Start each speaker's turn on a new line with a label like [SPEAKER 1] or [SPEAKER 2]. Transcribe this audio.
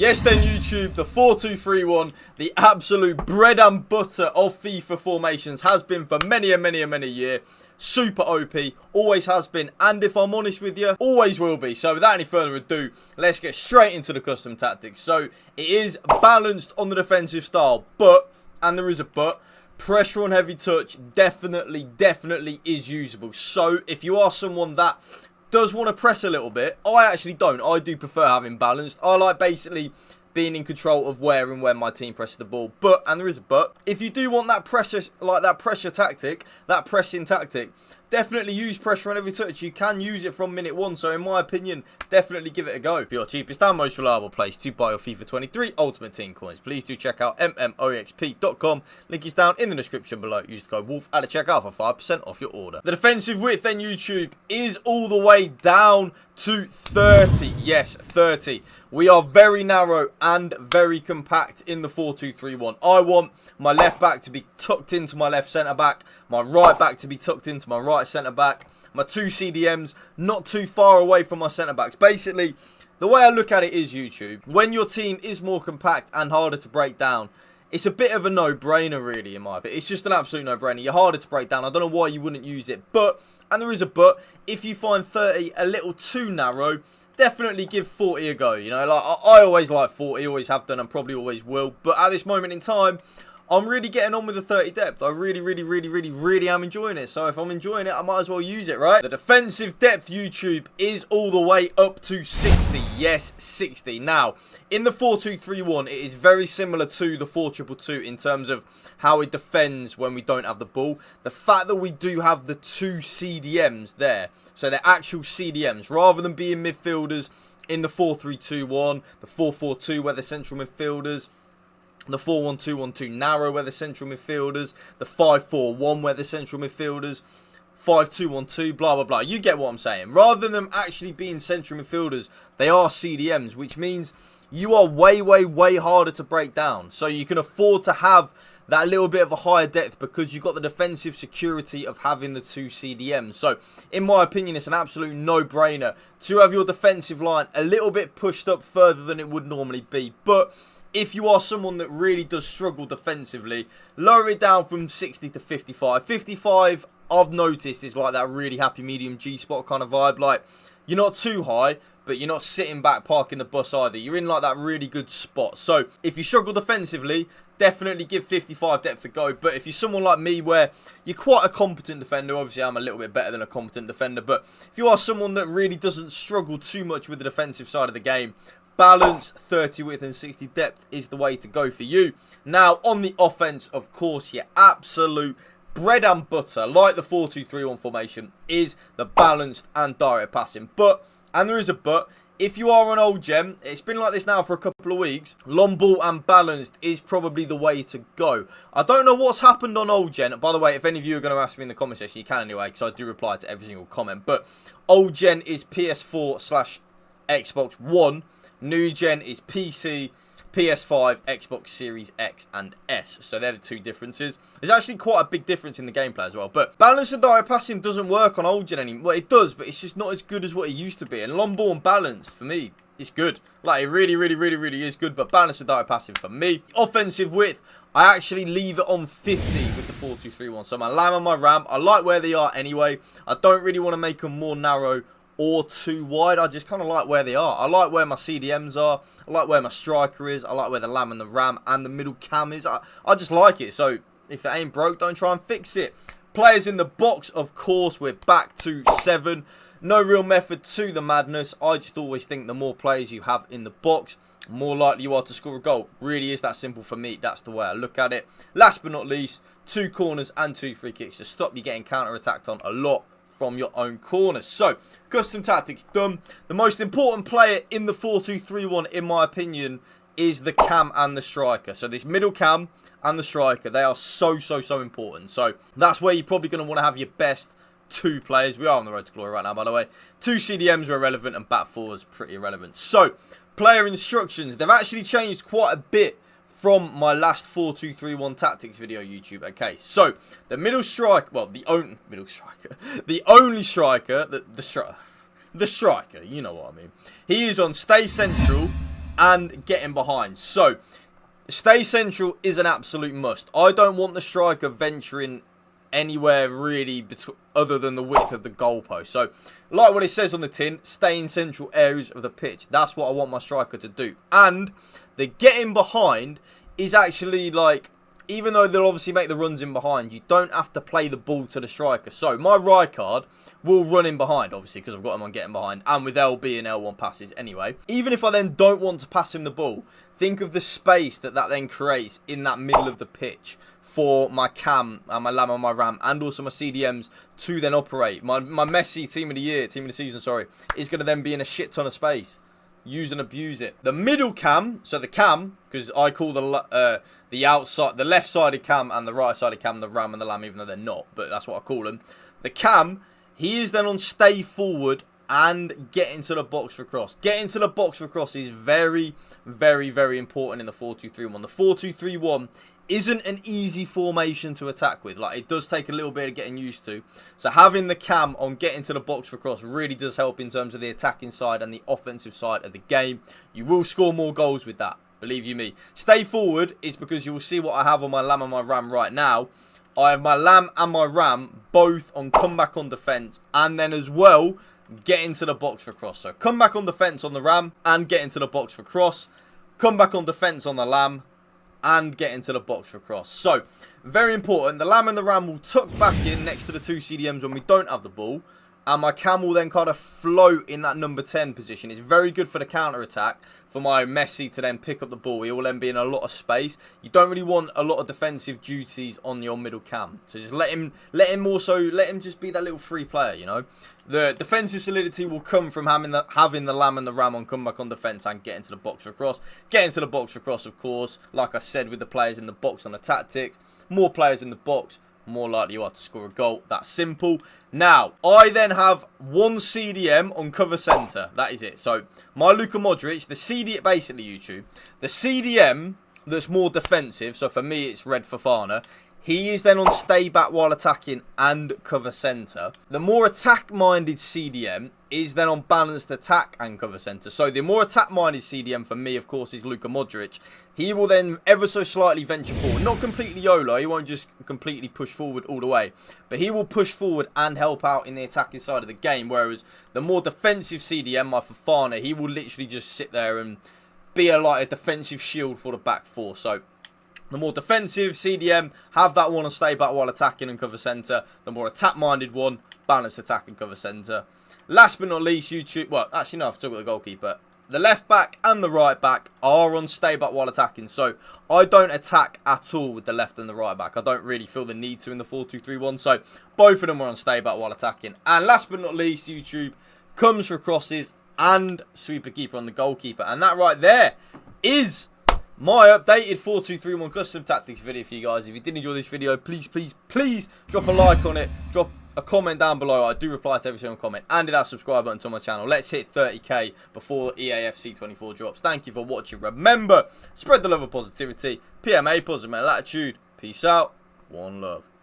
[SPEAKER 1] Yes then YouTube, the 4-2-3-1, the absolute bread and butter of FIFA formations has been for many a year. Super OP, always has been, and if I'm honest with you, always will be. So without any further ado, let's get straight into the custom tactics. So it is balanced on the defensive style, but, and there is a but, pressure on heavy touch definitely is usable. So if you are someone that does want to press a little bit, I actually don't. I do prefer having balanced. I like basically being in control of where and when my team presses the ball. But, and there is a but, if you do want that pressure, like that pressure tactic, that pressing tactic, definitely use pressure on every touch. You can use it from minute one. So in my opinion, definitely give it a go. For your cheapest and most reliable place to buy your FIFA 23 Ultimate Team coins, please do check out mmoexp.com. Link is down in the description below. Use the code WOLF at the checkout for 5% off your order. The defensive width then YouTube is all the way down to 30. Yes, 30. We are very narrow and very compact in the 4-2-3-1. I want my left back to be tucked into my left centre back, my right back to be tucked into my right centre back, my two CDMs not too far away from my centre backs. Basically, the way I look at it is YouTube, when your team is more compact and harder to break down, it's a bit of a no-brainer really in my opinion. It's just an absolute no-brainer. You're harder to break down. I don't know why you wouldn't use it. But, and there is a but, if you find 30 a little too narrow, definitely give 40 a go. You know, like I always like 40, always have done and probably always will. But at this moment in time, I'm really getting on with the 30 depth. I really am enjoying it. So if I'm enjoying it, I might as well use it, right? The defensive depth YouTube is all the way up to 60. Yes, 60. Now, in the 4-2-3-1, it is very similar to the 4-2-2-2 in terms of how it defends when we don't have the ball. The fact that we do have the two CDMs there, so they're actual CDMs, rather than being midfielders in the 4-3-2-1, the 4-4-2 where they're central midfielders, the 4-1-2-1-2 narrow where the central midfielders, the 5-4-1 where the central midfielders, 5-2-1-2, blah blah blah. You get what I'm saying. Rather than them actually being central midfielders, they are CDMs, which means you are way harder to break down. So you can afford to have that little bit of a higher depth because you've got the defensive security of having the two CDMs. So, in my opinion, it's an absolute no-brainer to have your defensive line a little bit pushed up further than it would normally be. But if you are someone that really does struggle defensively, lower it down from 60 to 55. 55, I've noticed, is like that really happy medium G-spot kind of vibe. Like, you're not too high, but you're not sitting back parking the bus either. You're in like that really good spot. So, if you struggle defensively, definitely give 55 depth a go. But if you're someone like me where you're quite a competent defender, obviously I'm a little bit better than a competent defender, but if you are someone that really doesn't struggle too much with the defensive side of the game, balance, 30 width and 60 depth is the way to go for you. Now, on the offense, of course, your absolute bread and butter, like the 4-2-3-1 formation, is the balanced and direct passing. But, and there is a but, if you are an old gem, it's been like this now for a couple of weeks, long ball and balanced is probably the way to go. I don't know what's happened on old gen. By the way, if any of you are going to ask me in the comment section, you can anyway, because I do reply to every single comment. But old gen is PS4/Xbox One. New gen is PC, PS5, Xbox Series X and S. So they're the two differences. There's actually quite a big difference in the gameplay as well. But balanced and direct passing doesn't work on old gen anymore. Well, it does, but it's just not as good as what it used to be. And long ball and balanced, for me, it's good. Like, it really is good. But balanced and direct passing for me. Offensive width, I actually leave it on 50 with the 4-2-3-1. So my lamb and my ram, I like where they are anyway. I don't really want to make them more narrow or too wide. I just kind of like where they are. I like where my CDMs are. I like where my striker is. I like where the lamb and the ram and the middle cam is. I just like it. So if it ain't broke, don't try and fix it. Players in the box, of course, we're back to 7. No real method to the madness. I just always think the more players you have in the box, more likely you are to score a goal. Really is that simple for me. That's the way I look at it. Last but not least, 2 corners and 2 free kicks to stop you getting counter-attacked on a lot from your own corners. So, custom tactics done. The most important player in the 4-2-3-1, in my opinion, is the cam and the striker. So this middle cam and the striker, they are so important. So that's where you're probably going to want to have your best 2 players. We are on the road to glory right now, by the way. 2 CDMs are irrelevant and back 4 is pretty irrelevant. So, player instructions. They've actually changed quite a bit from my last 4-2-3-1 tactics video, YouTube. Okay, so the middle striker, well, the only striker, the striker, you know what I mean. He is on stay central and getting behind. So, stay central is an absolute must. I don't want the striker venturing anywhere really other than the width of the goalpost. So, like what it says on the tin, stay in central areas of the pitch. That's what I want my striker to do. And the getting behind is actually like, even though they'll obviously make the runs in behind, you don't have to play the ball to the striker. So, my right card will run in behind, obviously, because I've got him on getting behind, and with LB and L1 passes anyway. Even if I then don't want to pass him the ball, think of the space that then creates in that middle of the pitch for my cam and my lam and my ram, and also my CDMs to then operate. My Messi team of the season, is going to then be in a shit ton of space. Use and abuse it. The middle cam, so the cam, because I call the outside, the left-sided cam and the right-sided cam, the ram and the lamb, even though they're not, but that's what I call them. The cam, he is then on stay forward and get into the box for cross. Get into the box for cross is very, very, very important in the 4-2-3-1. The 4-2-3-1 isn't an easy formation to attack with. Like, it does take a little bit of getting used to. So having the cam on getting to the box for cross really does help in terms of the attacking side and the offensive side of the game. You will score more goals with that, believe you me. Stay forward is because you will see what I have on my lamb and my ram right now. I have my lamb and my ram both on comeback on defence, and then as well get into the box for cross. So come back on defence on the ram and get into the box for cross. Come back on defence on the lamb and get into the box for cross. So, very important. The lamb and the ram will tuck back in next to the two CDMs when we don't have the ball. And my cam will then kind of float in that number 10 position. It's very good for the counter-attack. For my Messi to then pick up the ball. He will then be in a lot of space. You don't really want a lot of defensive duties on your middle cam. So just let him just be that little free player, you know. The defensive solidity will come from having the lamb and the ram on come back on defence and get into the box for cross. Get into the box for cross, of course. Like I said, with the players in the box on the tactics. More players in the box, more likely you are to score a goal. That's simple. Now, I then have one CDM on cover centre. That is it. So, my Luka Modric, the CDM, basically YouTube, the CDM that's more defensive, so for me it's Red Fofana, he is then on stay back while attacking and cover centre. The more attack-minded CDM is then on balanced attack and cover centre. So the more attack-minded CDM for me, of course, is Luka Modric. He will then ever so slightly venture forward. Not completely YOLO. He won't just completely push forward all the way. But he will push forward and help out in the attacking side of the game. Whereas the more defensive CDM, my Fofana, he will literally just sit there and be like a defensive shield for the back four. So the more defensive CDM, have that one on stay back while attacking and cover centre. The more attack-minded one, balanced attack and cover centre. Last but not least, YouTube... Well, actually, no, I've still got the goalkeeper. The left back and the right back are on stay back while attacking. So, I don't attack at all with the left and the right back. I don't really feel the need to in the 4-2-3-1. So, both of them are on stay back while attacking. And last but not least, YouTube comes for crosses and sweeper keeper on the goalkeeper. And that right there is my updated 4-2-3-1 custom tactics video for you guys. If you did enjoy this video, please, please, please drop a like on it. Drop a comment down below. I do reply to every single comment. And hit that subscribe button to my channel. Let's hit 30k before EAFC 24 drops. Thank you for watching. Remember, spread the love of positivity. PMA, positive mental attitude. Peace out. One love.